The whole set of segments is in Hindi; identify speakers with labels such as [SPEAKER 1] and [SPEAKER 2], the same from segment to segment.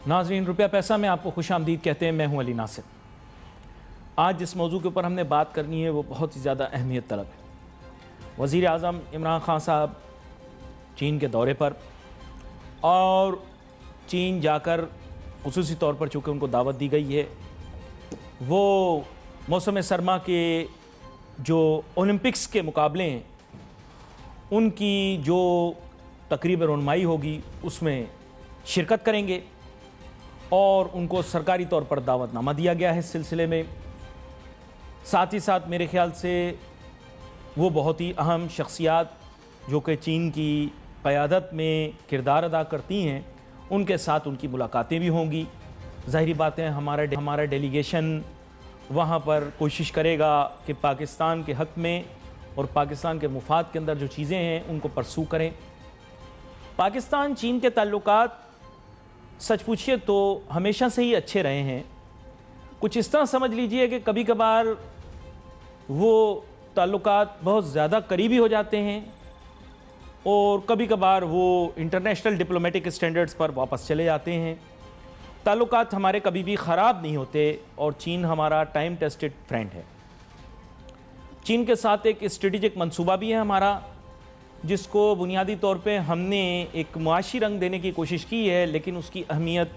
[SPEAKER 1] नाज़रीन, रुपया पैसा में आपको खुश आमदीद कहते हैं। मैं हूं अली नासिर। आज जिस मौजू के ऊपर हमने बात करनी है वो बहुत ही ज़्यादा अहमियत तलब है। वज़ीर आज़म इमरान खान साहब चीन के दौरे पर, और चीन जाकर खुसूसी तौर पर चूँकि उनको दावत दी गई है, वो मौसम सरमा के जो ओलंपिक्स के मुकाबले हैं उनकी जो तकरीब रौनमाई होगी उसमें शिरकत करेंगे और उनको सरकारी तौर पर दावतनामा दिया गया है इस सिलसिले में। साथ ही साथ मेरे ख्याल से वो बहुत ही अहम शख्सियात जो कि चीन की क़यादत में किरदार अदा करती हैं उनके साथ उनकी मुलाकातें भी होंगी। ज़ाहिरी बात है हमारा डेलीगेशन वहाँ पर कोशिश करेगा कि पाकिस्तान के हक़ में और पाकिस्तान के मुफाद के अंदर जो चीज़ें हैं उनको परसू करें। पाकिस्तान चीन के ताल्लुकात सच पूछिए तो हमेशा से ही अच्छे रहे हैं। कुछ इस तरह समझ लीजिए कि कभी कभार वो ताल्लुकात बहुत ज़्यादा करीबी हो जाते हैं और कभी कभार वो इंटरनेशनल डिप्लोमेटिक स्टैंडर्ड्स पर वापस चले जाते हैं। ताल्लुकात हमारे कभी भी ख़राब नहीं होते और चीन हमारा टाइम टेस्टेड फ्रेंड है। चीन के साथ एक स्ट्रेटेजिक मंसूबा भी है हमारा, जिसको बुनियादी तौर पे हमने एक मुआशी रंग देने की कोशिश की है, लेकिन उसकी अहमियत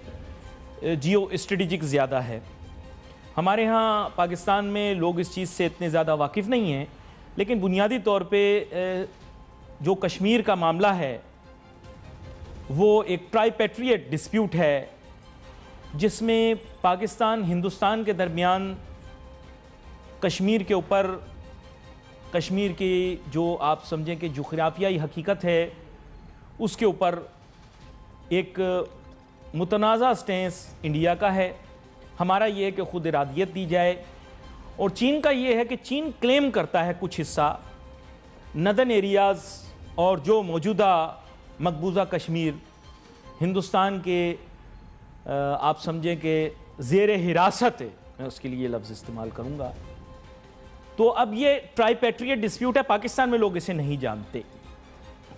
[SPEAKER 1] जियो स्ट्रेटेजिक ज़्यादा है। हमारे यहाँ पाकिस्तान में लोग इस चीज़ से इतने ज़्यादा वाकिफ़ नहीं हैं, लेकिन बुनियादी तौर पे जो कश्मीर का मामला है वो एक ट्राइपेट्रिएट डिस्प्यूट है, जिसमें पाकिस्तान हिंदुस्तान के दरमियान कश्मीर के ऊपर, कश्मीर की जो आप समझें कि जोग्राफियाई हकीकत है उसके ऊपर एक मुतनाज़ा स्टेंस इंडिया का है। हमारा ये है कि ख़ुद इरादियत दी जाए, और चीन का ये है कि चीन क्लेम करता है कुछ हिस्सा नदर्न एरियाज़ और जो मौजूदा मकबूजा कश्मीर हिंदुस्तान के आप समझें कि ज़ेर हिरासत है, मैं उसके लिए लफ्ज़ इस्तेमाल करूँगा। तो अब ये ट्राइपेट्रिएट डिस्प्यूट है। पाकिस्तान में लोग इसे नहीं जानते।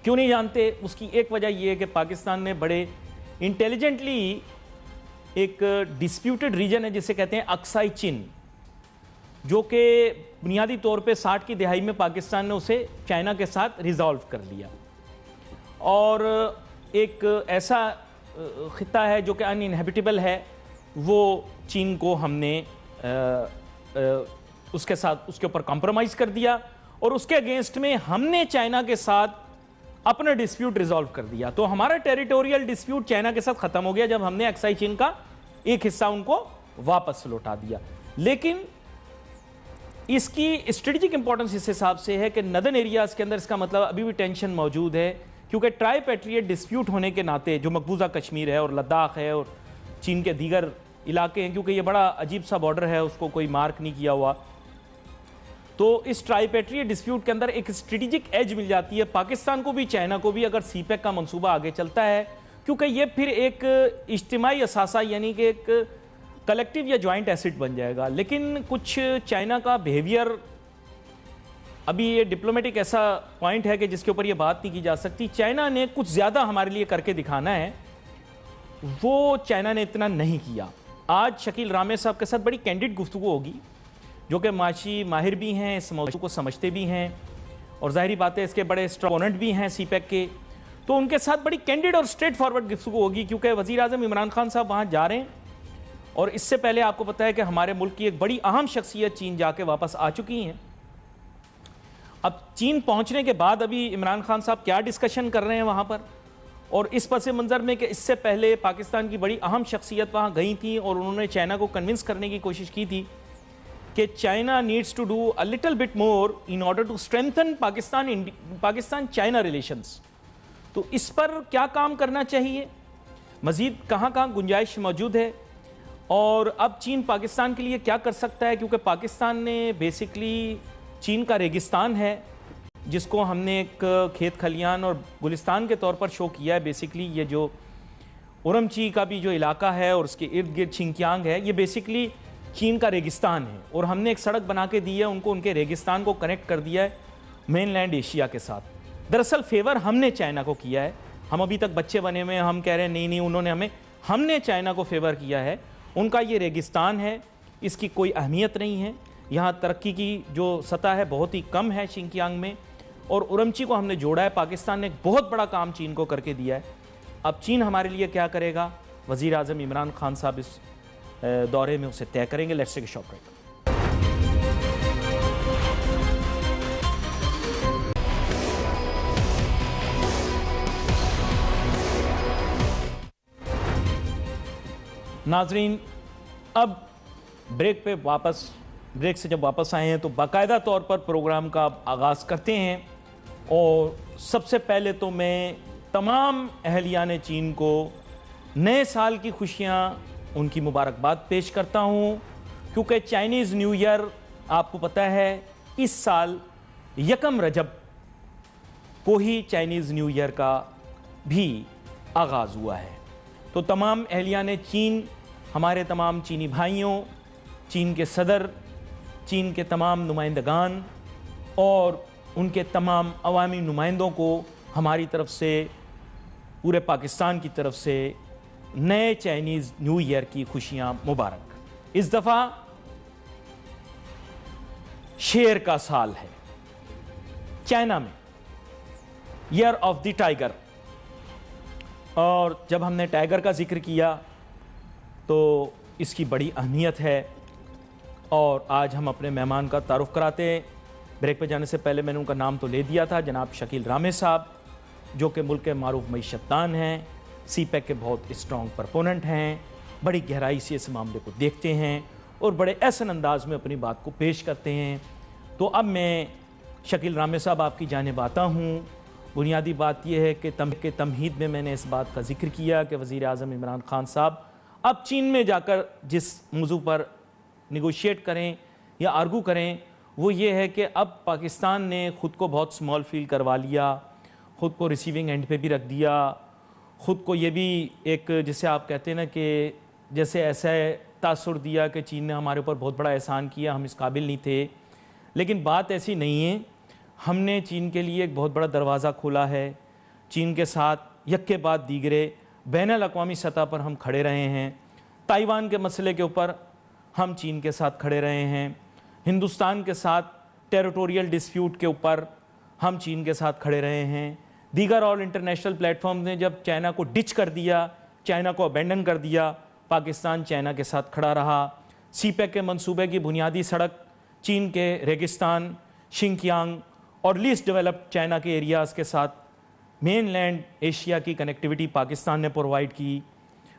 [SPEAKER 1] क्यों नहीं जानते? उसकी एक वजह यह है कि पाकिस्तान ने बड़े इंटेलिजेंटली एक डिस्प्यूटेड रीजन है जिसे कहते हैं अक्साई चिन, जो कि बुनियादी तौर पे 60 की दहाई में पाकिस्तान ने उसे चाइना के साथ रिजॉल्व कर लिया, और एक ऐसा खिता है जो कि अनइनहेबिटेबल है, वो चीन को हमने उसके साथ उसके ऊपर कॉम्प्रोमाइज़ कर दिया और उसके अगेंस्ट में हमने चाइना के साथ अपना डिस्प्यूट रिजॉल्व कर दिया। तो हमारा टेरिटोरियल डिस्प्यूट चाइना के साथ ख़त्म हो गया जब हमने अक्साई चीन का एक हिस्सा उनको वापस लौटा दिया। लेकिन इसकी स्ट्रेटेजिक इंपॉर्टेंस इस हिसाब से है कि नदर्न एरियाज़ के अंदर इसका मतलब अभी भी टेंशन मौजूद है, क्योंकि ट्राइपेट्रिएट डिस्प्यूट होने के नाते जो मकबूजा कश्मीर है और लद्दाख है और चीन के दीगर इलाके हैं, क्योंकि ये बड़ा अजीब सा बॉर्डर है, उसको कोई मार्क नहीं किया हुआ, तो इस ट्राइपेट्रिएट डिस्प्यूट के अंदर एक स्ट्रेटेजिक एज मिल जाती है पाकिस्तान को भी, चाइना को भी, अगर सीपेक का मंसूबा आगे चलता है, क्योंकि ये फिर एक इज्तिमाई असासा यानी कि एक कलेक्टिव या जॉइंट एसेट बन जाएगा। लेकिन कुछ चाइना का बिहेवियर, अभी ये डिप्लोमेटिक ऐसा पॉइंट है कि जिसके ऊपर ये बात नहीं की जा सकती। चाइना ने कुछ ज़्यादा हमारे लिए करके दिखाना है, वो चाइना ने इतना नहीं किया। आज शकील रामे साहब के साथ बड़ी कैंडिड गुफ्तगू होगी, जो कि माशी माहिर भी हैं, इस मौजू को समझते भी हैं, और ज़ाहिरी बात है इसके बड़े स्ट्रॉन्ग भी हैं सीपेक के, तो उनके साथ बड़ी कैंडिड और स्ट्रेट फॉरवर्ड गुफ्तगू होगी, क्योंकि वज़ीर आज़म इमरान खान साहब वहाँ जा रहे हैं, और इससे पहले आपको पता है कि हमारे मुल्क की एक बड़ी अहम शख्सियत चीन जाके वापस आ चुकी हैं। अब चीन पहुँचने के बाद अभी इमरान खान साहब क्या डिस्कशन कर रहे हैं वहाँ पर, और इस पस मंज़र में कि इससे पहले पाकिस्तान की बड़ी अहम शख्सियत वहाँ गई थी और उन्होंने चाइना को कन्विंस करने की कोशिश की थी कि China needs to do a little bit more in order to strengthen Pakistan China relations. तो इस पर क्या काम करना चाहिए, मज़ीद कहाँ कहाँ गुंजाइश मौजूद है, और अब चीन पाकिस्तान के लिए क्या कर सकता है, क्योंकि पाकिस्तान ने बेसिकली चीन का रेगिस्तान है जिसको हमने एक खेत खलियान और गुलिस्तान के तौर पर शो किया है। बेसिकली ये जो उरमची का भी जो इलाका है और उसके इर्द गिर्द छिंकियांग है, ये बेसिकली चीन का रेगिस्तान है, और हमने एक सड़क बना के दी है उनको, उनके रेगिस्तान को कनेक्ट कर दिया है मेनलैंड एशिया के साथ। दरअसल फेवर हमने चाइना को किया है, हम अभी तक बच्चे बने हुए हैं, हम कह रहे हैं नहीं नहीं उन्होंने हमें, हमने चाइना को फेवर किया है, उनका ये रेगिस्तान है, इसकी कोई अहमियत नहीं है। यहाँ तरक्की की जो सतह है बहुत ही कम है शिंकियांग में, और उरमची को हमने जोड़ा है। पाकिस्तान ने एक बहुत बड़ा काम चीन को करके दिया है। अब चीन हमारे लिए क्या करेगा, वज़ीर आज़म इमरान खान साहब इस दौरे में उसे तय करेंगे। Let's take a short break. नाजरीन, अब ब्रेक से जब वापस आए हैं तो बाकायदा तौर पर प्रोग्राम का आगाज़ करते हैं। और सबसे पहले तो मैं तमाम अहलियान चीन को नए साल की खुशियां, उनकी मुबारकबाद पेश करता हूं, क्योंकि चाइनीज़ न्यू ईयर आपको पता है इस साल 1 रजब को ही चाइनीज़ न्यू ईयर का भी आगाज़ हुआ है। तो तमाम अहलियान चीन, हमारे तमाम चीनी भाइयों, चीन के सदर, चीन के तमाम नुमाइंदगान और उनके तमाम अवामी नुमाइंदों को हमारी तरफ से, पूरे पाकिस्तान की तरफ से नए चाइनीज़ न्यू ईयर की खुशियां मुबारक। इस दफ़ा शेर का साल है चाइना में, ईयर ऑफ द टाइगर। और जब हमने टाइगर का जिक्र किया तो इसकी बड़ी अहमियत है। और आज हम अपने मेहमान का तारुफ कराते हैं। ब्रेक पे जाने से पहले मैंने उनका नाम तो ले दिया था, जनाब शकील रामे साहब, जो कि मुल्क के मारूफ मईशतदान हैं, CPEC के बहुत स्ट्रॉन्ग प्रपोनेंट हैं, बड़ी गहराई से इस मामले को देखते हैं और बड़े ऐसन अंदाज में अपनी बात को पेश करते हैं। तो अब मैं शकील रामे साहब आपकी जानिब आता हूँ। बुनियादी बात यह है कि तमहीद में मैंने इस बात का जिक्र किया कि वज़ीर आज़म इमरान खान साहब अब चीन में जाकर जिस मौजू पर निगोशिएट करें या आर्गू करें वो ये है कि अब पाकिस्तान ने ख़ुद को बहुत स्मॉल फील करवा लिया, ख़ुद को रिसीविंग एंड पे भी रख दिया, ख़ुद को ये भी एक, जिसे आप कहते हैं ना कि जैसे ऐसा तासुर दिया कि चीन ने हमारे ऊपर बहुत बड़ा एहसान किया, हम इस काबिल नहीं थे। लेकिन बात ऐसी नहीं है। हमने चीन के लिए एक बहुत बड़ा दरवाज़ा खोला है। चीन के साथ यक के बाद दीगरे बैनुल-अक़वामी सतह पर हम खड़े रहे हैं। ताइवान के मसले के ऊपर हम चीन के साथ खड़े रहे हैं। हिंदुस्तान के साथ टेरिटोरियल डिस्प्यूट के ऊपर हम चीन के साथ खड़े रहे हैं। दीगर और इंटरनेशनल प्लेटफॉर्म ने जब चाइना को डिच कर दिया, चाइना को अबेंडन कर दिया, पाकिस्तान चाइना के साथ खड़ा रहा। CPEC के मंसूबे की बुनियादी सड़क चीन के रेगिस्तान, शिंकियांग और लीस्ट डेवलप्ड चाइना के एरियाज़ के साथ मेनलैंड एशिया की कनेक्टिविटी पाकिस्तान ने प्रोवाइड की।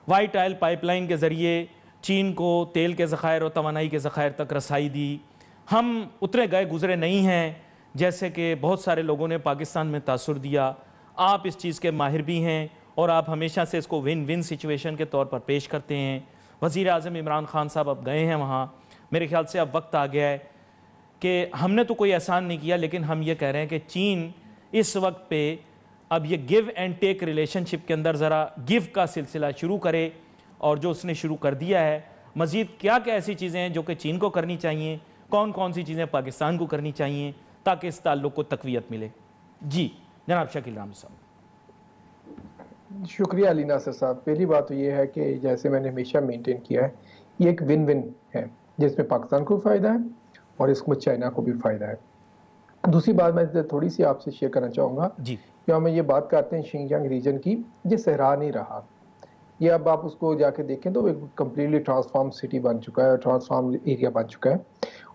[SPEAKER 1] वाइट ऑयल पाइपलाइन के ज़रिए चीन को तेल के ज़खायर और तवानाई के ज़खायर तक रसाई दी। हम उतरे गए गुज़रे नहीं हैं जैसे कि बहुत सारे लोगों ने पाकिस्तान में तासुर दिया। आप इस चीज़ के माहिर भी हैं और आप हमेशा से इसको विन विन सिचुएशन के तौर पर पेश करते हैं। वज़ीर आज़म इमरान खान साहब अब गए हैं वहाँ। मेरे ख्याल से अब वक्त आ गया है कि हमने तो कोई एहसान नहीं किया, लेकिन हम ये कह रहे हैं कि चीन इस वक्त पे अब ये गिव एंड टेक रिलेशनशिप के अंदर ज़रा गिव का सिलसिला शुरू करे। और जो उसने शुरू कर दिया है, मज़ीद क्या क्या ऐसी चीज़ें हैं जो कि चीन को करनी चाहिए, कौन कौन सी चीज़ें पाकिस्तान को करनी चाहिए ताकि इस ताल्लुक़ को तक़वियत मिले। जी जनाब शकील रामे साहब।
[SPEAKER 2] शुक्रिया अली नासिर साहब। पहली बात तो ये है कि जैसे मैंने हमेशा मेंटेन किया है, ये एक विन विन है जिसमें पाकिस्तान को फ़ायदा है और इसमें चाइना को भी फ़ायदा है। दूसरी बात मैं थोड़ी सी आपसे शेयर करना चाहूँगा
[SPEAKER 1] जी,
[SPEAKER 2] कि हम ये बात करते हैं शिंजियांग रीजन की, ये सहरा नहीं रहा। ये अब आप उसको जाके देखें तो एक कम्प्लीटली ट्रांसफॉर्म सिटी बन चुका है, ट्रांसफॉर्म एरिया बन चुका है।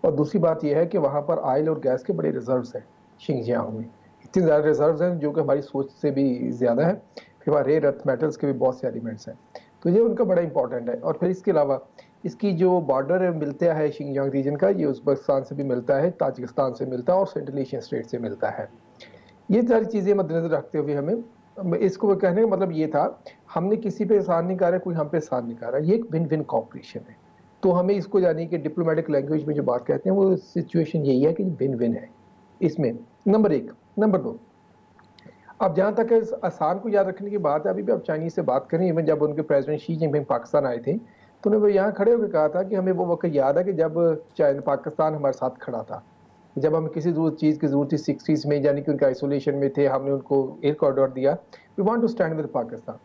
[SPEAKER 2] और दूसरी बात यह है कि वहाँ पर ऑयल और गैस के बड़े रिजर्व्स हैं शिंजियांग में, इतने ज़्यादा रिजर्व्स हैं जो कि हमारी सोच से भी ज़्यादा है। फिर वहाँ रेयर अर्थ मेटल्स के भी बहुत से एलिमेंट्स हैं, तो ये उनका बड़ा इंपॉर्टेंट है। और फिर इसके अलावा इसकी जो बॉर्डर मिलता है शिंजियांग रीजन का, ये उज़्बेकिस्तान से भी मिलता है, ताजिकिस्तान से मिलता है और सेंट्रल एशियन स्टेट से मिलता है। ये सारी चीज़ें मद्देनजर रखते हुए हमें इसको कहने का मतलब ये था, हमने किसी पे एहसान नहीं कर रहा, कोई हम पे एहसान नहीं कर रहा, ये एक विन विन कॉपरेशन है। तो हमें इसको यानी कि डिप्लोमेटिक लैंग्वेज में जो बात कहते हैं वो सिचुएशन यही है कि विन विन है इसमें, नंबर एक। नंबर दो, अब जहाँ तक आसान को याद रखने की बात है, अभी भी आप चाइनीज से बात करें, इवन जब उनके प्रेसिडेंट शी जिनपिंग पाकिस्तान आए थे तो उन्होंने यहाँ खड़े होकर कहा था कि हमें वो वक्त याद है कि जब चाइना पाकिस्तान हमारे साथ खड़ा था, जब हमें किसी चीज़ की जरूरत थी 60s में, यानी कि उनका आइसोलेशन में थे, हमने उनको एयर कॉरिडोर दिया, we want to stand with Pakistan.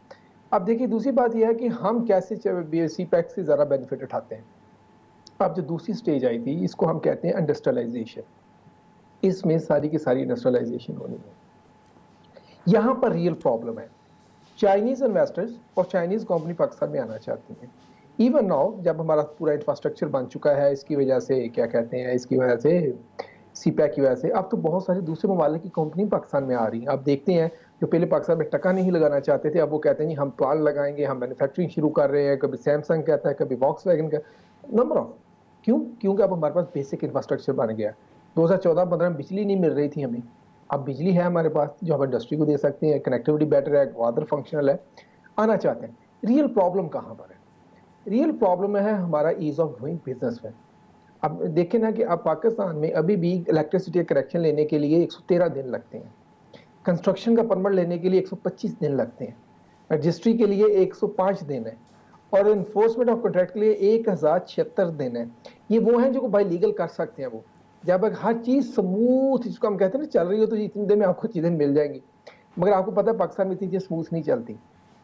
[SPEAKER 2] अब देखिए दूसरी बात यह है कि हम कैसे CPEC से ज़्यादा बेनिफिट उठाते हैं। अब जो दूसरी स्टेज आई थी, इसको हम कहते हैं इंडस्ट्रियलाइजेशन। इसमें सारी की सारी इंडस्ट्रियलाइजेशन होनी है। यहाँ पर रियल प्रॉब्लम है, चाइनीज इन्वेस्टर्स और चाइनीज कंपनी पाकिस्तान में आना चाहती हैं। इवन नाउ जब हमारा पूरा इंफ्रास्ट्रक्चर बन चुका है, इसकी वजह से क्या कहते हैं, इसकी वजह से CPEC की वजह से अब तो बहुत सारी दूसरे ममालिक की कंपनी पाकिस्तान में आ रही हैं। आप देखते हैं जो पहले पाकिस्तान में टका नहीं लगाना चाहते थे, अब वो कहते हैं जी हम प्लांट लगाएंगे, हम मैन्युफैक्चरिंग शुरू कर रहे हैं। कभी सैमसंग कहता है, कभी वॉक्सवैगन का नंबर ऑफ, क्योंकि अब हमारे पास बेसिक इंफ्रास्ट्रक्चर बन गया। 2014-15 में बिजली नहीं मिल रही थी हमें, अब बिजली है हमारे पास जो हम इंडस्ट्री को दे सकते हैं, कनेक्टिविटी बेटर है, वाटर फंक्शनल है, आना चाहते हैं। रियल प्रॉब्लम कहाँ पर है? रियल प्रॉब्लम है हमारा ईज ऑफ डूइंग बिजनेस में। अब देखें ना कि अब पाकिस्तान में अभी भी इलेक्ट्रिसिटी कनेक्शन लेने के लिए 113 दिन लगते हैं, कंस्ट्रक्शन का परमिट लेने के लिए 125 दिन लगते हैं, रजिस्ट्री के लिए 105 दिन है, और इन्फोर्समेंट ऑफ कॉन्ट्रैक्ट के लिए 1076 दिन है। ये वो हैं जो बाई लीगल कर सकते हैं। वो जब हर चीज़ स्मूथ, जिसको हम कहते हैं ना, चल रही हो तो इतनी देर में आपको चीज़ें मिल जाएंगी, मगर आपको पता है पाकिस्तान में इतनी चीज़ स्मूथ नहीं चलती,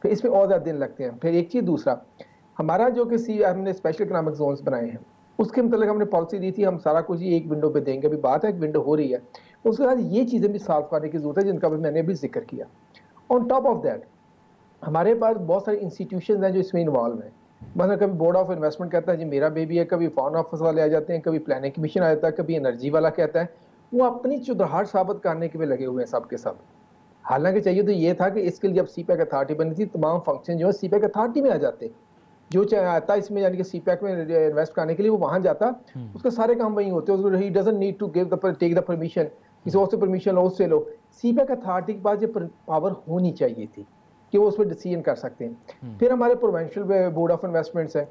[SPEAKER 2] फिर इसमें और ज़्यादा दिन लगते हैं। फिर एक चीज़, दूसरा हमारा जो कि हमने स्पेशल इकोनॉमिक जोन्स बनाए हैं, उसके मतलब हमने पॉलिसी दी थी हम सारा कुछ ही एक विंडो पे देंगे। अभी बात है एक विंडो हो रही है, उसके बाद ये चीज़ें भी सॉल्व करने की जरूरत है जिनका भी मैंने अभी जिक्र किया। ऑन टॉप ऑफ दैट हमारे पास बहुत सारे इंस्टीट्यूशन हैं जो इसमें इन्वॉल्व हैं। मतलब कभी बोर्ड ऑफ इन्वेस्टमेंट कहता है जी मेरा बेबी है, कभी फॉरेन ऑफिस वाले आ जाते हैं, कभी प्लानिंग कमीशन आ जाता है, कभी एनर्जी वाला कहता है। वो अपनी चुदहाट साबित करने के लिए लगे हुए हैं सब के सब। हालांकि चाहिए तो ये था कि इसके लिए जब CPEC अथॉरिटी बनी थी, तमाम फंक्शन जो है CPEC अथॉरिटी में आ जाते, जो आता इसमें यानी कि CPEC में इन्वेस्ट करने के लिए वो वहां जाता, उसके सारे काम वहीं होते। He doesn't need to give the take the permission, किसी और से परमिशन लो, उससे लो। CPEC अथॉरिटी के पास ये पावर होनी चाहिए थी कि वो उस पर डिसीजन कर सकते हैं। फिर हमारे प्रोविंशियल बोर्ड ऑफ इन्वेस्टमेंट्स है,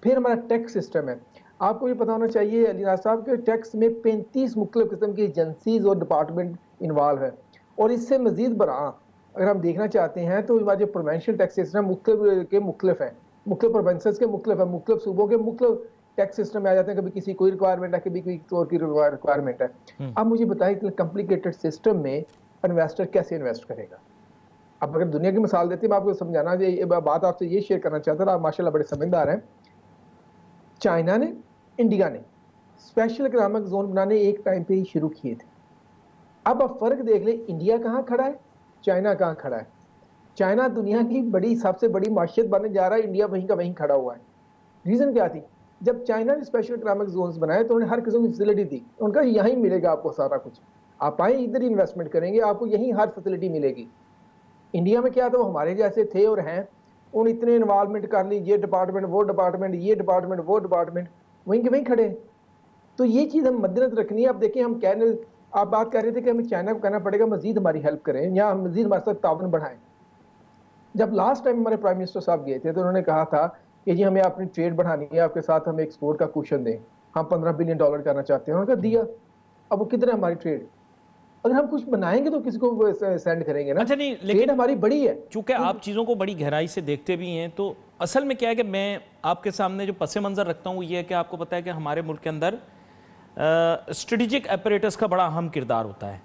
[SPEAKER 2] फिर हमारा टैक्स सिस्टम है। आपको ये पता होना चाहिए अली नाज़ साहब के टैक्स में 35 मुख्तलिफ किस्म की एजेंसीज और डिपार्टमेंट इन्वॉल्व है, और इससे मजीद बड़ा अगर हम देखना चाहते हैं तो हमारे जो प्रोविंशियल टैक्स सिस्टम मुख्तलिफ है, मुख्तलिफ प्रोविंसेस के मुख्तलिफ है, मुख्तलिफ सूबों के मुख्तलिफ टैक्स सिस्टम में आ जाते हैं। कभी किसी कोई रिक्वायरमेंट है, कभी कोई और की रिक्वायरमेंट है। अब मुझे बताइए इतने कॉम्प्लिकेटेड सिस्टम में इन्वेस्टर कैसे इन्वेस्ट करेगा? अब अगर दुनिया की मिसाल देती है, मैं आपको समझाना बात आपसे ये शेयर करना चाहता था। आप माशाल्लाह बड़े समझदार हैं। चाइना ने, इंडिया ने स्पेशल इकोनॉमिक जोन बनाने एक टाइम पे ही शुरू किए थे। अब आप फर्क देख ले, इंडिया कहाँ खड़ा है, चाइना कहाँ खड़ा है। चाइना दुनिया की सबसे बड़ी माशियत बनने जा रहा है, इंडिया वहीं का वहीं खड़ा हुआ है। रीजन क्या थी? जब चाइना ने स्पेशल इकोनॉमिक जोन्स बनाए तो उन्हें हर किस्म की फैसिलिटी दी। उनका यहीं मिलेगा आपको सारा कुछ, आप आए इधर ही इन्वेस्टमेंट करेंगे, आपको यहीं हर फैसिलिटी मिलेगी। इंडिया में क्या था, वो हमारे जैसे थे और हैं, उन इतने इन्वॉल्वमेंट कर ली, ये डिपार्टमेंट वो डिपार्टमेंट, ये डिपार्टमेंट वो डिपार्टमेंट, वहीं के वहीं खड़े। तो ये चीज़ हम मद्देनजर रखनी है। अब देखिए हम कहने, आप बात कर रहे थे कि हमें चाइना को कहना पड़ेगा मजीद हमारी हेल्प करें या मजीद हमारे साथ ताउन बढ़ाएं। जब लास्ट टाइम हमारे प्राइम मिनिस्टर साहब गए थे तो उन्होंने कहा था कि जी हमें अपनी ट्रेड बढ़ानी है, आपके साथ हमें एक्सपोर्ट का कुशन दें, हम $15 बिलियन करना चाहते हैं। उन्होंने दिया। अब वो कितना है हमारी ट्रेड? अगर हम कुछ बनाएंगे तो किसी को सेंड करेंगे ना।
[SPEAKER 1] अच्छा नहीं, लेकिन
[SPEAKER 2] हमारी बड़ी है।
[SPEAKER 1] चूंकि आप चीज़ों को बड़ी गहराई से देखते भी हैं, तो असल में क्या है कि मैं आपके सामने जो पस मंज़र रखता हूँ ये है कि आपको पता है कि हमारे मुल्क के अंदर स्ट्रेटेजिक अपरेटस का बड़ा अहम किरदार होता है,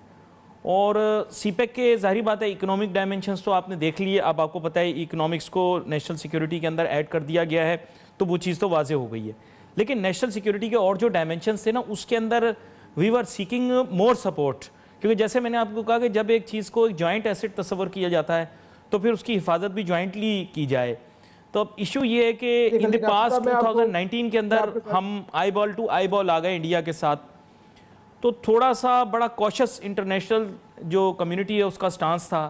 [SPEAKER 1] और CPEC के ज़ाहिर बात है इकोनॉमिक डायमेंशंस तो आपने देख लिए। अब आपको पता है इकोनॉमिक्स को नेशनल सिक्योरिटी के अंदर ऐड कर दिया गया है, तो वो चीज़ तो वाजे हो गई है। लेकिन नेशनल सिक्योरिटी के और जो डायमेंशंस थे ना, उसके अंदर we were seeking more support, क्योंकि जैसे मैंने आपको कहा कि जब एक चीज़ को एक जॉइंट एसेट तस्वर किया जाता है तो फिर उसकी हिफाजत भी जॉइंटली की जाए। तो अब इशू ये है कि इन द पास्ट 2019 के अंदर हम eyeball to eyeball आ गए इंडिया के साथ, तो थोड़ा सा बड़ा कॉशियस इंटरनेशनल जो कम्युनिटी है उसका स्टांस था।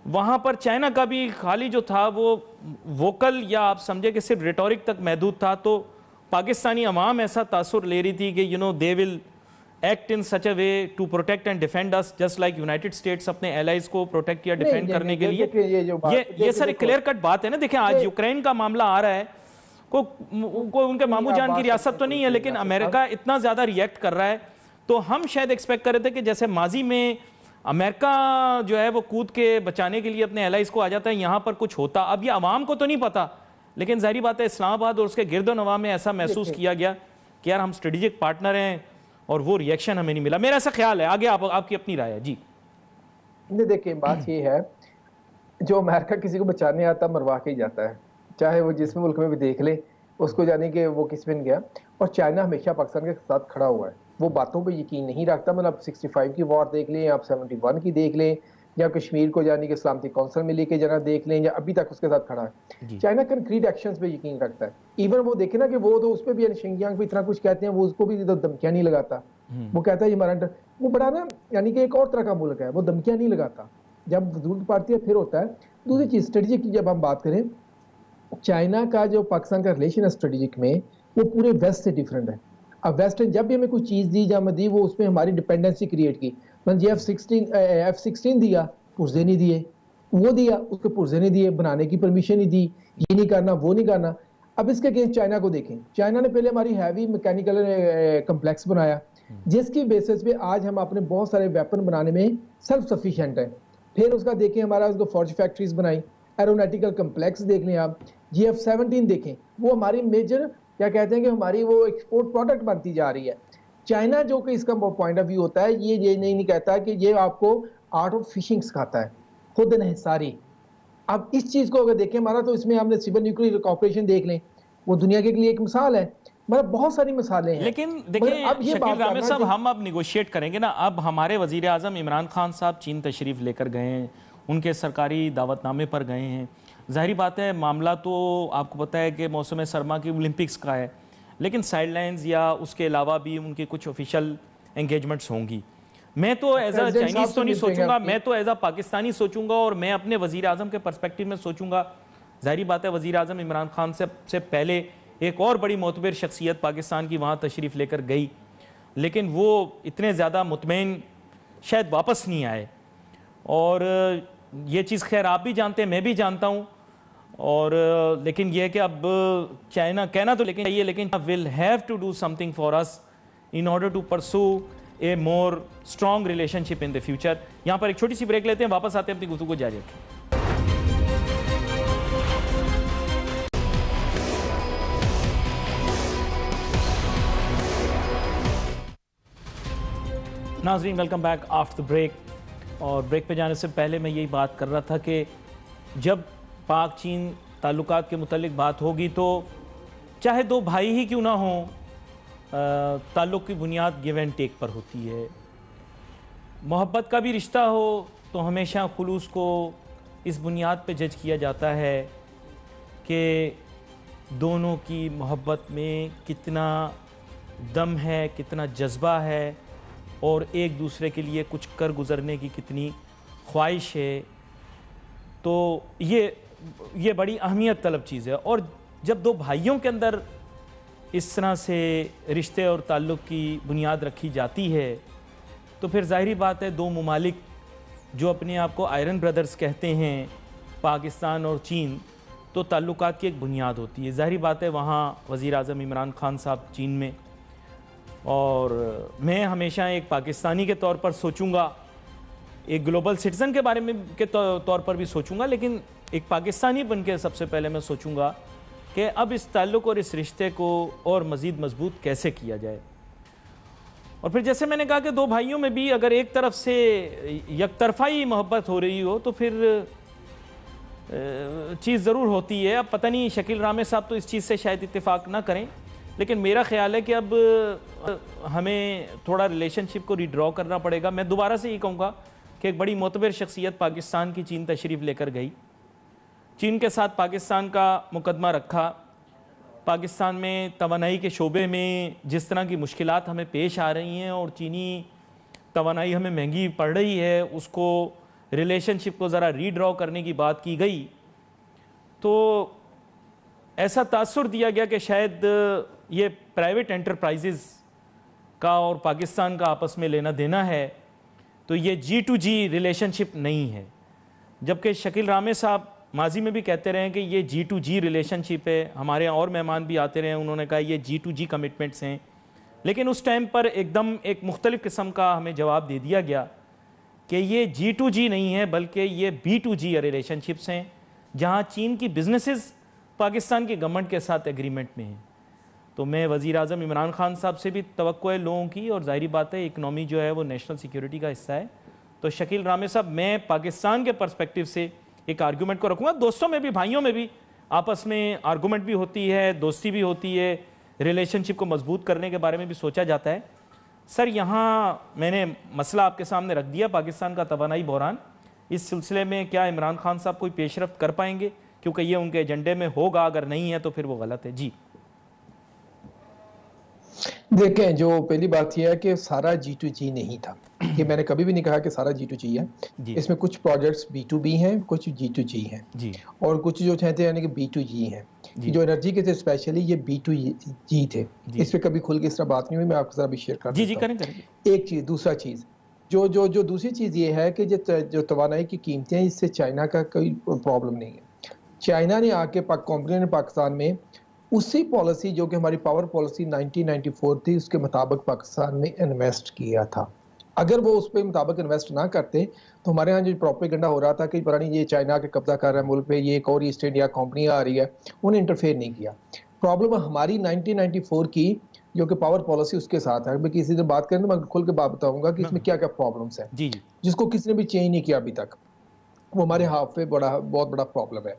[SPEAKER 1] वहाँ पर चाइना का भी खाली जो था वो वोकल या आप समझे कि सिर्फ रेटोरिक तक महदूद था, तो पाकिस्तानी अवाम ऐसा तासुर ले रही थी कि you know they will act in such a way to protect and defend us, just like United States अपने एलाइज को प्रोटेक्ट या डिफेंड करने के लिए। ये सर क्लियर कट बात है ना। देखें आज यूक्रेन का मामला आ रहा है, कोई उनके मामू जान की रियासत तो नहीं है, लेकिन अमेरिका इतना ज्यादा रिएक्ट कर रहा है, तो हम शायद एक्सपेक्ट कर रहे थे कि जैसे माजी में अमेरिका जो है वो कूद के बचाने के लिए अपने एलाइज को आ जाता है, यहाँ पर कुछ होता। अब ये अवाम को तो नहीं पता, लेकिन जाहिर बात है इस्लामाबाद और उसके गिरदो नवा में ऐसा महसूस किया गया कि यार हम स्ट्रेटेजिक पार्टनर हैं, और वो रिएक्शन हमें नहीं मिला। मेरा ऐसा ख्याल है। आगे आपकी अपनी राय है जी।
[SPEAKER 2] देखिए बात ये है, जो अमेरिका किसी को बचाने आता मरवा के ही जाता है, चाहे वो जिस मुल्क में भी देख ले, उसको जाने कि वो किस में गया। और चाइना हमेशा पाकिस्तान के साथ खड़ा हुआ है, वो बातों पे यकीन नहीं रखता। मतलब 65 की वॉर देख लें, आप 71 की देख लें, या कश्मीर को जाने के सलामती कौंसिल में लेके जाना देख लें, या अभी तक उसके साथ खड़ा है। चाइना कंक्रीट एक्शंस पे यकीन रखता है। इवन वो देखे ना कि वो तो उस पर भी शिंजियांग पे इतना कुछ कहते हैं, वो उसको भी तो धमकियां नहीं लगाता। वो कहता है ये हमारा वो बड़ा ना, यानी कि एक और तरह का मुल्क है, वो धमकियां नहीं लगाता, जब जरूरत पड़ती है फिर होता है। दूसरी चीज स्ट्रेटेजिक की जब हम बात करें, चाइना का जो पाकिस्तान का रिलेशन है स्ट्रेटेजिक में, वो पूरे वेस्ट से डिफरेंट है। अब वेस्ट ने जब भी हमें कोई चीज दी या दी, वो उसमें हमारी डिपेंडेंसी क्रिएट की। मतलब F-16 दिया, पुर्जे नहीं दिए, वो दिया, उसके पुर्जे नहीं दिए, बनाने की परमिशन नहीं दी, ये नहीं करना वो नहीं करना। अब इसके अगेंस्ट चाइना को देखें, चाइना ने पहले हमारी हैवी मैकेनिकल कम्प्लेक्स बनाया, जिसकी बेसिस पे आज हम अपने बहुत सारे वेपन बनाने में सेल्फ सफिशिएंट है। फिर उसका देखें, हमारा उसको फॉर्ज फैक्ट्रीज बनाई, एरोनॉटिकल कम्प्लेक्स देख लें आप, F-17 देखें, वो हमारी मेजर क्या कहते हैं कि हमारी वो एक्सपोर्ट प्रोडक्ट बनती जा रही है। चाइना जो कि इसका पॉइंट ऑफ व्यू होता है, ये नहीं कहता कि ये आपको आर्ट ऑफ फिशिंग सिखाता है, खुद इन्हिसारी। अब इस चीज को अगर देखें हमारा, तो इसमें हमने सिविल न्यूक्लियर कॉर्पोरेशन देख लें, वो दुनिया के लिए एक मिसाल है। मतलब बहुत सारी मिसालें हैं।
[SPEAKER 1] लेकिन देखिए शकील रामे साहब, हम अब निगोशिएट करेंगे ना। अब हमारे वजीर आजम इमरान खान साहब चीन तशरीफ लेकर गए हैं, उनके सरकारी दावतनामे पर गए हैं। जाहिर बात है मामला तो आपको पता है कि मौसम सरमा की ओलंपिक्स का है, लेकिन साइडलाइंस या उसके अलावा भी उनकी कुछ ऑफिशियल एंगेजमेंट्स होंगी। मैं तो एज अ चाइनीज तो नहीं सोचूंगा, मैं तो एज अ पाकिस्तानी सोचूंगा, और मैं अपने वजीर आजम के पर्सपेक्टिव में सोचूंगा। जाहिर बात है वजीर आजम इमरान खान से पहले एक और बड़ी मोतबर शख्सियत पाकिस्तान की वहाँ तशरीफ़ लेकर गई, लेकिन वो इतने ज़्यादा मुतमईन शायद वापस नहीं आए। और ये चीज़ खैर आप भी जानते हैं, मैं भी जानता हूँ। और लेकिन यह कि अब चाइना कहना तो लेकिन चाहिए, लेकिन will have to do something for us in order to pursue a more strong relationship in the future. यहाँ पर एक छोटी सी ब्रेक लेते हैं, वापस आते हैं, अपनी गुफ्तगू को जारी रखें। नाज़रीन welcome back after the break. और ब्रेक पे जाने से पहले मैं यही बात कर रहा था कि जब पाक चीन ताल्लुकात के मुतालिक बात होगी तो चाहे दो भाई ही क्यों ना हों, ताल्लुक़ की बुनियाद गिव एंड टेक पर होती है। मोहब्बत का भी रिश्ता हो तो हमेशा खुलूस को इस बुनियाद पे जज किया जाता है कि दोनों की मोहब्बत में कितना दम है, कितना जज्बा है, और एक दूसरे के लिए कुछ कर गुज़रने की कितनी ख्वाहिश है। तो ये बड़ी अहमियत तलब चीज़ है। और जब दो भाइयों के अंदर इस तरह से रिश्ते और ताल्लुक़ की बुनियाद रखी जाती है तो फिर ज़ाहिरी बात है दो ममालिक जो अपने आप को आयरन ब्रदर्स कहते हैं, पाकिस्तान और चीन, तो ताल्लुकात की एक बुनियाद होती है। ज़ाहिरी बात है वहाँ वज़ीर आज़म इमरान खान साहब चीन में, और मैं हमेशा एक पाकिस्तानी के तौर पर सोचूंगा, एक ग्लोबल सिटीज़न के बारे में के तौर पर भी सोचूंगा, लेकिन एक पाकिस्तानी बन के सबसे पहले मैं सोचूंगा कि अब इस ताल्लुक़ और इस रिश्ते को और मज़ीद मजबूत कैसे किया जाए। और फिर जैसे मैंने कहा कि दो भाइयों में भी अगर एक तरफ से यकतरफ़ा मोहब्बत हो रही हो तो फिर चीज़ ज़रूर होती है। अब पता नहीं शकील रामे साहब तो इस चीज़ से शायद इत्तेफाक ना करें, लेकिन मेरा ख्याल है कि अब हमें थोड़ा रिलेशनशिप को रिड्रॉ करना पड़ेगा। मैं दोबारा से ये कहूँगा कि एक बड़ी मोतबर शख्सियत पाकिस्तान की चीन तशरीफ़ लेकर गई, चीन के साथ पाकिस्तान का मुकदमा रखा। पाकिस्तान में तवानाई के शोबे में जिस तरह की मुश्किलात हमें पेश आ रही हैं और चीनी तवानाई हमें महंगी पड़ रही है, उसको रिलेशनशिप को ज़रा रीड्रॉ करने की बात की गई, तो ऐसा तासुर दिया गया कि शायद ये प्राइवेट एंटरप्राइजेज़ का और पाकिस्तान का आपस में लेना देना है, तो ये G2G रिलेशनशिप नहीं है। जबकि शकील रामे साहब माजी में भी कहते रहे कि ये G2G रिलेशनशिप है। हमारे यहाँ और मेहमान भी आते रहे, उन्होंने कहा ये G2G कमिटमेंट्स हैं, लेकिन उस टाइम पर एकदम एक मुख्तलिफ किस्म का हमें जवाब दे दिया गया कि ये G2G नहीं है बल्कि ये B2G रिलेशनशिप्स हैं, जहाँ चीन की बिजनेसेस पाकिस्तान की गवर्नमेंट के साथ एग्रीमेंट में हैं। तो मैं वज़ीर आज़म इमरान खान साहब से भी तवक्को है लोगों की, और ज़ाहिरी बात है इकनॉमी जो है वो नेशनल सिक्योरिटी का हिस्सा है। तो शकील रामे साहब, मैं पाकिस्तान के पर्सपेक्टिव से एक आर्गुमेंट को रखूंगा। दोस्तों में भी, भाइयों में भी आपस में आर्गुमेंट भी होती है, दोस्ती भी होती है, रिलेशनशिप को मजबूत करने के बारे में भी सोचा जाता है। सर, यहाँ मैंने मसला आपके सामने रख दिया, पाकिस्तान का तवानाई बहरान। इस सिलसिले में क्या इमरान खान साहब कोई पेशरफ्त कर पाएंगे, क्योंकि ये उनके एजेंडे में होगा, अगर नहीं है तो फिर वो गलत है? जी
[SPEAKER 2] देखें, जो पहली बात यह है कि सारा G2G नहीं था। ये मैंने कभी भी नहीं कहा कि सारा G2G है। इसमें कुछ प्रोजेक्ट्स B2B हैं, कुछ G2G हैं
[SPEAKER 1] जी,
[SPEAKER 2] और कुछ जो थे यानी कि B2G हैं। जो एनर्जी के थे स्पेशली ये B2G थे। इस पे कभी खुल के इस तरह बात नहीं हुई, मैं आपके साथ भी शेयर कर
[SPEAKER 1] जी जी
[SPEAKER 2] देता हूं।
[SPEAKER 1] करें।
[SPEAKER 2] एक चीज, दूसरा चीज जो दूसरी चीज ये है कि जो तवानाई की कीमतें हैं, इससे चाइना का कोई प्रॉब्लम नहीं है। चाइना ने आके कंपनी ने पाकिस्तान में उसी पॉलिसी जो कि हमारी पावर पॉलिसी 1994 थी उसके मुताबिक पाकिस्तान में इन्वेस्ट किया था। अगर वो उस पे मुताबिक इन्वेस्ट ना करते तो हमारे यहाँ जो प्रोपेगेंडा हो रहा था कि पता नहीं ये चाइना के कब्जा कर रहा है मुल्क पे, ये एक और ईस्ट इंडिया कंपनी आ रही है, उन्हें इंटरफेयर नहीं किया। प्रॉब्लम हमारी 1994 की जो कि पावर पॉलिसी उसके साथ है। मैं किसी से बात करें तो मैं खुल के बात बताऊंगा कि इसमें क्या क्या प्रॉब्लम्स है
[SPEAKER 1] जी
[SPEAKER 2] जिसको किसी ने भी चेंज नहीं किया अभी तक। वो हमारे हाथ पे बहुत बड़ा प्रॉब्लम है।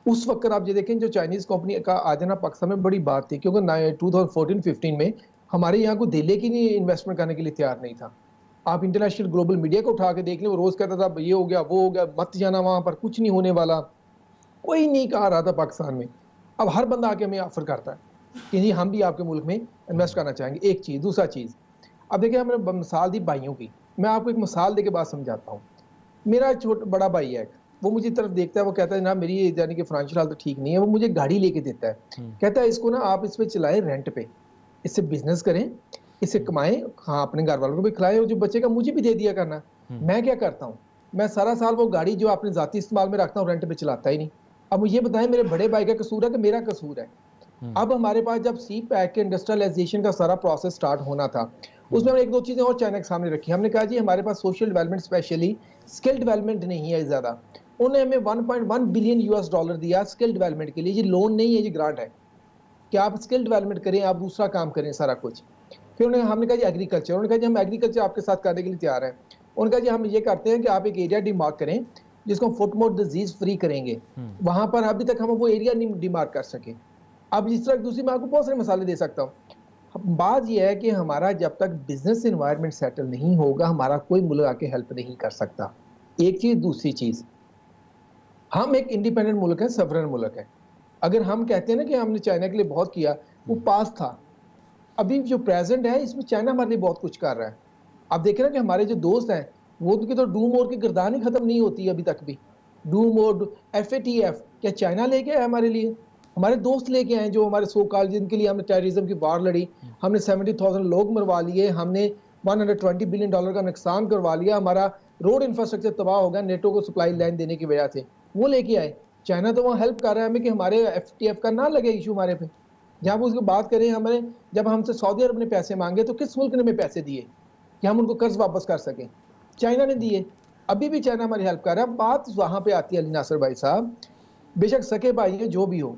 [SPEAKER 2] उस वक्त आप ये देखें, जो चाइनीज कंपनी का आ जाना पाकिस्तान में बड़ी बात थी, क्योंकि 2014-15 में हमारे यहाँ को दिल्ली की नहीं इन्वेस्टमेंट करने के लिए तैयार नहीं था। आप इंटरनेशनल ग्लोबल मीडिया को उठा के देख लें, वो रोज कहता था ये हो गया, वो हो गया, मत जाना वहां पर, कुछ नहीं होने वाला। कोई नहीं कहा रहा था पाकिस्तान में। अब हर बंदा आके हमें ऑफर करता है कि जी हम भी आपके मुल्क में इन्वेस्ट करना चाहेंगे। एक चीज, दूसरा चीज, अब देखिए हमने मिसाल दी भाइयों की। मैं आपको एक मिसाल देके बात समझाता हूँ। मेरा बड़ा भाई है, वो मुझे तरफ देखता है, वो कहता है ना मेरी यानी कि फाइनेंशियल हालत ठीक नहीं है। वो मुझे गाड़ी लेके देता है, कहता है इसको ना आप इस पे चलाएं रेंट पे, इससे बिजनेस करें, इससे कमाएं, हाँ अपने घर वालों को भी खिलाएं और जो बचेगा मुझे भी दे दिया करना। मैं क्या करता हूँ, मैं सारा साल वो गाड़ी जो अपने जाती इस्तेमाल में रखता हूँ रेंट पे चलाता ही नहीं। अब मुझे बताएं मेरे बड़े भाई का कसूर है कि मेरा कसूर है? अब हमारे पास जब सी पैक के इंडस्ट्रियलाइजेशन का सारा प्रोसेस स्टार्ट होना था, उसमें हमने एक दो चीजें और चाइना के सामने रखी। हमने कहा जी हमारे पास social development specially skill development नहीं है ज्यादा। उन्होंने हमें 1.1 बिलियन यूएस डॉलर दिया स्किल डेवलपमेंट के लिए। ये लोन नहीं है, ये ग्रांट है कि आप स्किल डेवलपमेंट करें, आप दूसरा काम करें सारा कुछ। फिर हमने कहा जी एग्रीकल्चर, उन्होंने कहा जी हम एग्रीकल्चर आपके साथ करने के लिए तैयार हैं। उन्होंने कहा जी हम ये करते हैं कि आप एक एरिया डिमार्क करें जिसको हम फुट मोट डिजीज फ्री करेंगे। वहां पर अभी तक हम वो एरिया नहीं डिमार्क कर सके। अब इस तरह दूसरी मैं आपको बहुत सारे मसाले दे सकता हूँ। बात यह है कि हमारा जब तक बिजनेस एनवायरनमेंट सेटल नहीं होगा, हमारा कोई मुल्क आके हेल्प नहीं कर सकता। एक चीज, दूसरी चीज, हम एक इंडिपेंडेंट मुल्क है, सवरन मुल्क है। अगर हम कहते हैं ना कि हमने चाइना के लिए बहुत किया, वो पास था। अभी जो प्रेजेंट है इसमें चाइना हमारे लिए बहुत कुछ कर रहा है। आप देखें ना कि हमारे जो दोस्त हैं वो उनकी तो डूम और की गर्दान ही खत्म नहीं होती अभी तक भी। डूम और FATF क्या चाइना लेके आया हमारे लिए? हमारे दोस्त लेके आए जो हमारे सो कॉल, जिनके लिए हमने टेररिज्म की वार लड़ी, हमने 70,000 लोग मरवा लिए, हमने 120 बिलियन डॉलर का नुकसान करवा लिया, हमारा रोड इंफ्रास्ट्रक्चर तबाह हो गया नेटो को सप्लाई लाइन देने की वजह से। वो लेके आए। चाइना तो वहाँ हेल्प कर रहा है हमें कि हमारे FATF का ना लगे इशू हमारे पे। जहाँ उसकी बात करें, हमारे जब हमसे सऊदी अरब ने पैसे मांगे तो किस मुल्क ने हमें पैसे दिए कि हम उनको कर्ज वापस कर सकें? चाइना ने दिए। अभी भी चाइना हमारी हेल्प कर रहा है। बात वहां पे आती है अली नासर भाई साहब, बेशक सके भाई है जो भी हो,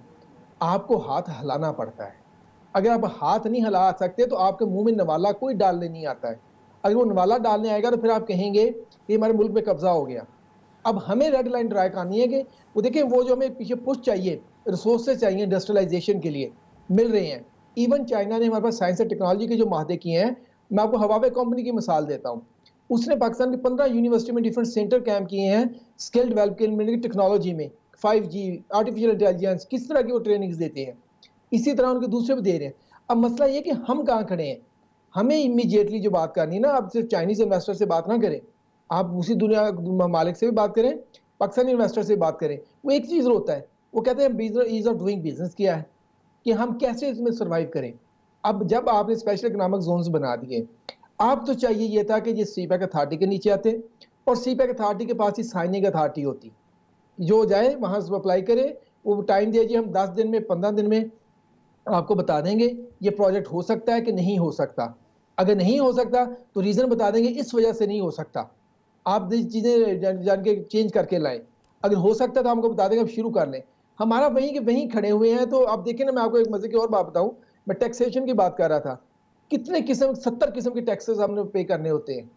[SPEAKER 2] आपको हाथ हिलाना पड़ता है। अगर आप हाथ नहीं हिला सकते तो आपके मुंह में नवाला कोई डालने नहीं आता है। अगर वो नवाला डालने आएगा तो फिर आप कहेंगे कि हमारे मुल्क में कब्जा हो गया। अब हमें रेड लाइन ड्रा करनी है कि वो देखें, वो जो हमें पीछे पुश चाहिए, रिसोर्सेज चाहिए इंडस्ट्रियलाइजेशन के लिए, मिल रहे हैं। इवन चाइना ने हमारे पास साइंस एंड टेक्नोलॉजी के जो माहदे किए हैं, मैं आपको हवावे कंपनी की मिसाल देता हूँ। उसने पाकिस्तान की 15 यूनिवर्सिटी में डिफरेंट सेंटर कैंप किए हैं स्किल डेवलपमेंट की टेक्नोलॉजी में, 5G, आर्टिफिशियल इंटेलिजेंस, किस तरह की वो ट्रेनिंग्स देते हैं। इसी तरह उनके दूसरे भी दे रहे हैं। अब मसला ये कि हम कहाँ खड़े हैं। हमें इमीडिएटली जो बात करनी है ना, आप सिर्फ चाइनीज इन्वेस्टर से बात ना करें, आप उसी दुनिया मालिक से भी बात करें, पाकिस्तानी इन्वेस्टर से बात करें। वो एक चीज होता है, वो कहते हैं business ease of doing business क्या है, कि हम कैसे इसमें सर्वाइव करें। अब जब आपने स्पेशल इकोनॉमिक जोन्स बना दिए, आप तो चाहिए ये था कि ये सीपैक अथॉरिटी के नीचे आते और सीपैक अथॉरिटी के पास ही साइनिंग अथॉरिटी होती, जो जाए वहां से अप्लाई करे, वो टाइम दीजिए, हम 10 दिन में 15 दिन में आपको बता देंगे ये प्रोजेक्ट हो सकता है कि नहीं हो सकता। अगर नहीं हो सकता तो रीजन बता देंगे, इस वजह से नहीं हो सकता, आप चीजें जान के चेंज करके लाएं। अगर हो सकता है तो हमको बता देंगे, अब शुरू कर लें। हमारा वहीं के वहीं खड़े हुए हैं। तो आप देखें ना, मैं आपको एक मजे की और बात बताऊं, मैं टैक्सेशन की बात कर रहा था। कितने किस्म, 70 किस्म के टैक्सेस हमने पे करने होते हैं।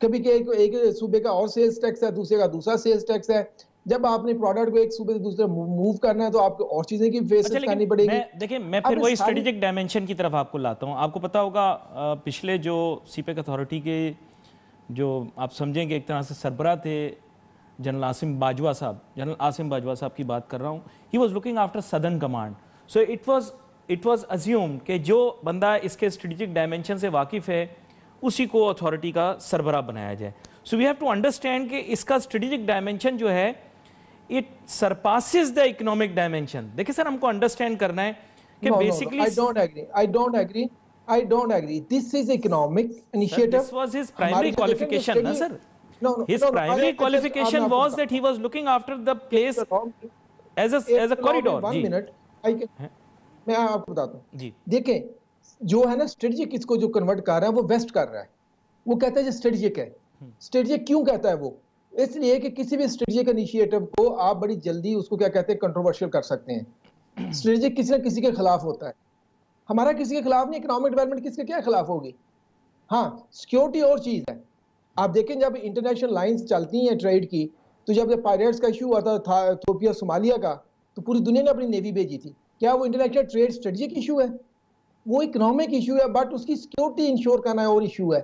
[SPEAKER 2] कभी के एक सूबे का और सेल्स टैक्स है, दूसरे का दूसरा सेल्स टैक्स है, जब आपने प्रोडक्ट को एक सूबे से दूसरे मूव करना है तो आपको और चीजें की फेस
[SPEAKER 1] अच्छा,
[SPEAKER 2] करनी
[SPEAKER 1] लेकिन
[SPEAKER 2] पड़ेगी।
[SPEAKER 1] देखिए मैं
[SPEAKER 2] अब
[SPEAKER 1] फिर
[SPEAKER 2] ये
[SPEAKER 1] वही
[SPEAKER 2] सारी
[SPEAKER 1] स्ट्रेटेजिक डायमेंशन की तरफ आपको लाता हूँ। आपको पता होगा पिछले जो सीपेक अथॉरिटी के जो आप समझेंगे एक तरह से सरबराह थे जनरल आसिम बाजवा साहब की बात कर रहा हूँ। He was looking after southern command. So it was assume कि जो बंदा इसके स्ट्रेटेजिक डायमेंशन से वाकिफ है उसी को अथॉरिटी का सरबराह बनाया जाए। So we have to understand कि इसका स्ट्रेटेजिक डायमेंशन जो है it surpasses the economic dimension. देखिए सर, हमको अंडरस्टैंड करना है कि basically
[SPEAKER 2] I don't agree. This is economic initiative.
[SPEAKER 1] this was his primary qualification, na sir? His primary qualification was that he was looking after the place as a corridor. जी,
[SPEAKER 2] 1 मिनट मैं आपको बताता हूँ
[SPEAKER 1] जी,
[SPEAKER 2] देखें, जो है ना स्ट्रेटेजिक, इसको जो कन्वर्ट कर रहा है वो वेस्ट कर रहा है। वो कहता है जो स्ट्रेटेजिक है। स्ट्रेटेजिक क्यों कहता है वो? इसलिए कि किसी भी स्ट्रेटेजिक इनिशिएटिव को आप बड़ी जल्दी उसको क्या कहते हैं, कंट्रोवर्शियल कर सकते हैं। स्ट्रेटेजिक किसी ना किसी के खिलाफ होता है। हमारा किसी के खिलाफ नहीं। इकोनॉमिक डेवलपमेंट किसके क्या खिलाफ होगी? हाँ, सिक्योरिटी और चीज है। आप देखें जब इंटरनेशनल लाइंस चलती हैं ट्रेड की, तो जब पायरेट्स का इशू हुआ था इथियोपिया सोमालिया का, तो पूरी दुनिया ने अपनी नेवी भेजी थी। क्या वो इंटरनेशनल ट्रेड स्ट्रेटेजिक इशू है? वो इकोनॉमिक इशू है, बट उसकी सिक्योरिटी इंश्योर करना और इशू है।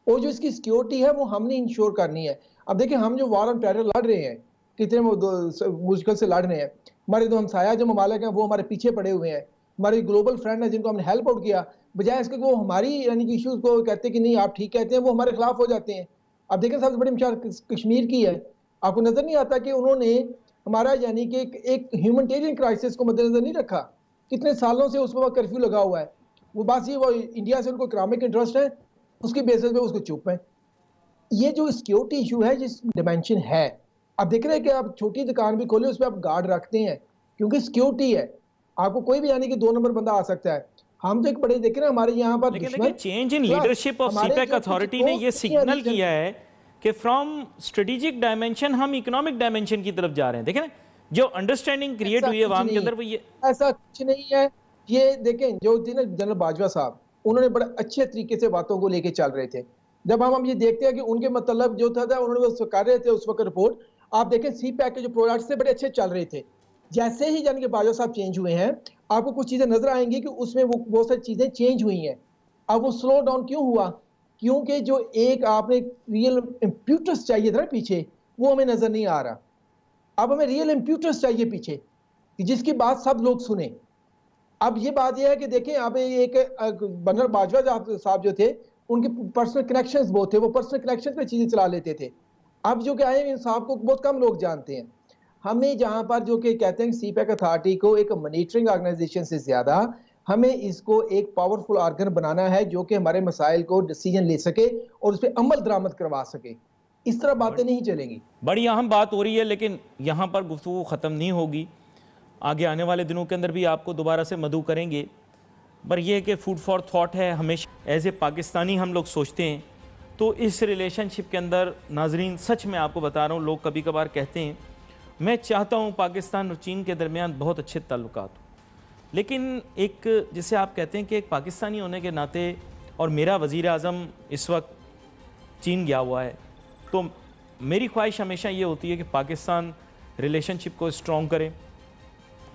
[SPEAKER 2] और जो इसकी सिक्योरिटी है वो हमने इंश्योर करनी है। अब देखिए हम जो वॉर ऑन टेरर लड़ रहे हैं, कितने मुश्किल से लड़ रहे हैं। हमारे जो हमसाया जो ममालिक हैं वो हमारे पीछे पड़े हुए हैं। हमारे ग्लोबल फ्रेंड है जिनको हमने हेल्प आउट किया, बजाय इसके वो हमारी यानी कि इश्यूज को कहते हैं कि नहीं आप ठीक कहते हैं, वो हमारे खिलाफ हो जाते हैं। अब देखें सबसे बड़ी मिसाल कश्मीर की है। आपको नजर नहीं आता कि उन्होंने हमारा यानी कि एक ह्यूमैनिटेरियन क्राइसिस को मद्देनजर नहीं रखा। कितने सालों से उस पर कर्फ्यू लगा हुआ है। वो बात ये वो इंडिया से उनको इकोनॉमिक इंटरेस्ट है, उसकी बेसिस पे उसको चुप है। ये जो सिक्योरिटी इशू है, जिस डिमेंशन है, अब देख रहे हैं कि आप छोटी दुकान भी खोले उस पर आप गार्ड रखते हैं क्योंकि सिक्योरिटी है। आपको कोई भी यानी कि 2 नंबर बंदा आ सकता है। हम तो एक बड़े देख रहे हैं हमारे यहाँ पर
[SPEAKER 1] लेकिन change in leadership of CPEC authority ने ये सिग्नल किया है कि फ्रॉम स्ट्रेटेजिक डायमेंशन हम इकोनॉमिक डायमेंशन की तरफ जा रहे हैं। देखें ना, जो अंडरस्टैंडिंग क्रिएट हुई है अवाम के अंदर, वो ये
[SPEAKER 2] ऐसा कुछ नहीं है। ये देखें जो थी ना जनरल बाजवा साहब, उन्होंने बड़े अच्छे तरीके से बातों को लेके चल रहे थे। जब हम ये देखते हैं कि उनके मतलब जो था उन्होंने वो कर रहे थे उस वक्त रिपोर्ट, आप देखें सी पैक के जो प्रोडक्ट्स थे बड़े अच्छे चल रहे थे। जैसे ही यानी कि बाजवा साहब चेंज हुए हैं, आपको कुछ चीजें नजर आएंगी कि उसमें वो बहुत सारी चीजें चेंज हुई हैं। अब वो स्लो डाउन क्यों हुआ? क्योंकि जो एक आपने रियल इम्प्यूटस चाहिए था ना पीछे, वो हमें नजर नहीं आ रहा। अब हमें रियल इम्प्यूटस चाहिए पीछे कि जिसकी बात सब लोग सुने। अब ये बात यह है कि देखें अब एक जनरल बाजवा साहब जो थे, उनके पर्सनल कनेक्शंस बहुत थे, वो पर्सनल कनेक्शंस पे चीजें चला लेते थे। अब जो क्या है, इन साहब को बहुत कम लोग जानते हैं। हमें जहां पर जो कि कहते हैं सीपैक अथॉरिटी को एक मॉनिटरिंग ऑर्गेनाइजेशन से ज्यादा हमें इसको एक पावरफुल ऑर्गन बनाना है जो कि हमारे मसाइल को डिसीजन ले सके और उस पर अमल दरामद करवा सके। इस तरह बातें नहीं चलेंगी।
[SPEAKER 1] बड़ी अहम बात हो रही है, लेकिन यहाँ पर गुफ्तगू ख़त्म नहीं होगी। आगे आने वाले दिनों के अंदर भी आपको दोबारा से मदऊ करेंगे। पर यह कि फूड फॉर थॉट है, हमेशा एज ए पाकिस्तानी हम लोग सोचते हैं। तो इस रिलेशनशिप के अंदर नाजरीन, सच में आपको बता रहा हूँ, लोग कभी कभार कहते हैं मैं चाहता हूँ पाकिस्तान और चीन के दरमियान बहुत अच्छे ताल्लुकात हो, लेकिन एक जिसे आप कहते हैं कि एक पाकिस्तानी होने के नाते, और मेरा वज़ीर आज़म इस वक्त चीन गया हुआ है, तो मेरी ख्वाहिश हमेशा ये होती है कि पाकिस्तान रिलेशनशिप को स्ट्रॉन्ग करे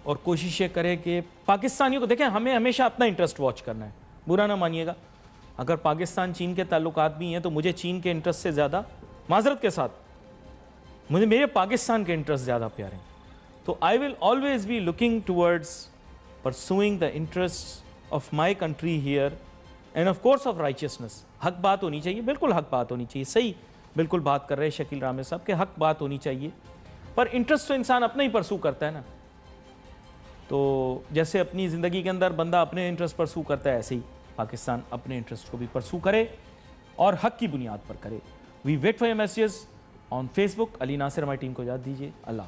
[SPEAKER 1] और कोशिश ये करे कि पाकिस्तानियों को देखें, हमें हमेशा अपना इंटरेस्ट वॉच करना है। बुरा ना मानिएगा, अगर पाकिस्तान चीन के ताल्लुकात भी हैं तो मुझे चीन के इंटरेस्ट से ज़्यादा, माजरत के साथ, मुझे मेरे पाकिस्तान के इंटरेस्ट ज़्यादा प्यारे हैं। तो I will always be looking towards pursuing the interest of my country here end of course of righteousness. हक बात होनी चाहिए, बिल्कुल हक बात होनी चाहिए। सही बिल्कुल बात कर रहे हैं शकील रामे साहब के, हक बात होनी चाहिए, पर इंटरेस्ट तो इंसान अपना ही परसू करता है ना। तो जैसे अपनी ज़िंदगी के अंदर बंदा अपने इंटरेस्ट परसू करता है, ऐसे ही पाकिस्तान अपने इंटरेस्ट को भी परसू करे और हक की बुनियाद पर करे। We wait for your messages on Facebook. Ali Nasir हमारी टीम को इजाज़त दीजिए। अल्लाह।